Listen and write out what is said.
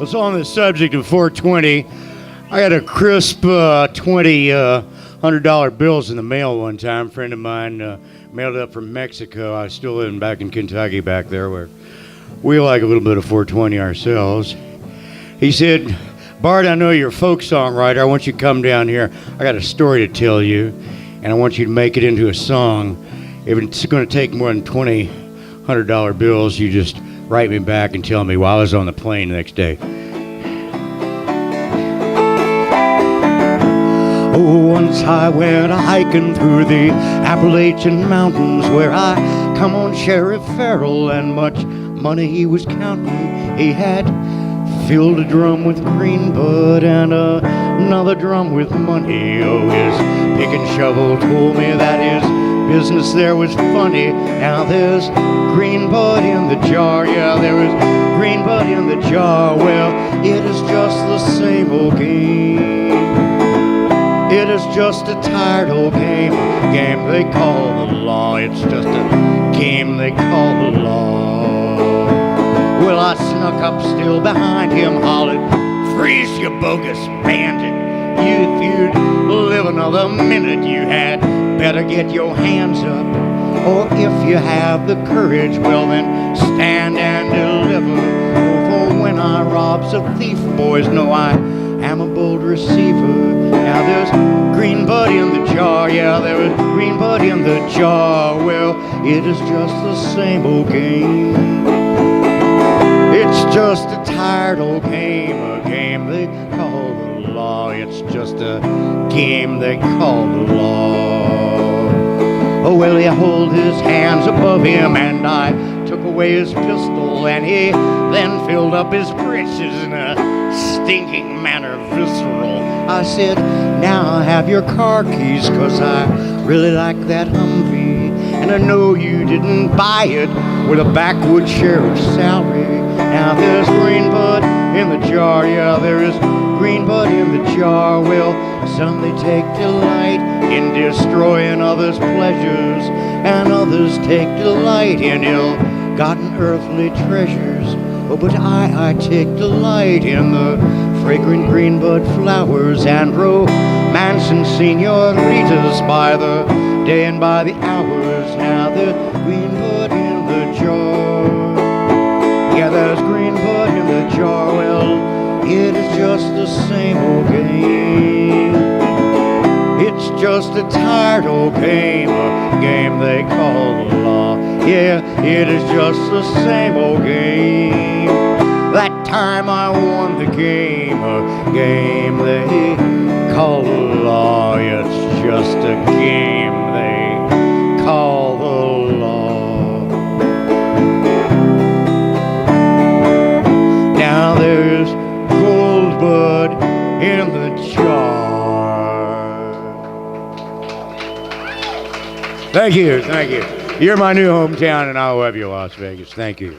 So on the subject of 420, I got a crisp 20 $100 bills in the mail one time. A friend of mine mailed it up from Mexico. I was still living back in Kentucky back there where we like a little bit of 420 ourselves. He said, Bart, I know you're a folk songwriter. I want you to come down here. I got a story to tell you, and I want you to make it into a song. If it's going to take more than 20 $100 bills, you just write me back and tell me while I was on the plane the next day. Oh, once I went a-hiking through the Appalachian Mountains where I come on Sheriff Farrell, and much money he was counting. He had filled a drum with green bud and another drum with money. Oh, his pick and shovel told me that his business there was funny. Now there's green bud in the jar, yeah, there is green bud in the jar. Well, it is just the same old game. It is just a tired old game they call the law. It's just a game they call the law. Well, I snuck up still behind him, hollered, freeze, you bogus bandit. If you'd live another minute, you had better get your hands up. Or if you have the courage, well then stand and deliver. Oh, for when I robs a thief, boys know I am a bold receiver. Now there's green bud in the jar, yeah, there is green bud in the jar. Well, it is just the same old game. It's just a tired old game, a game they call the law. It's just a game they call the law. Oh, well, he held his hands above him, and I took away his pistol, and he then filled up his breeches in a stinking manner, visceral. I said, now I have your car keys, 'cause I really like that Humvee, and I know you didn't buy it with a backwoods sheriff's salary. Now there's green bud in the jar, yeah, there is green bud in the jar. Well, some they take delight in destroying others' pleasures, and others take delight in ill-gotten earthly treasures. Oh, but I take delight in the fragrant green bud flowers and romancing senoritas by the day and by the hours. Now the green bud in the jar, yeah, there's green bud in the jar. Well, it is just the same old game. It's just a tired old game, a game they call the law. Yeah, it is just the same old game. That time I won the game, a game they call the law. It's just a game they call the law. Now there's gold bud in the jar. Thank you, thank you. You're my new hometown, and I love you, Las Vegas. Thank you.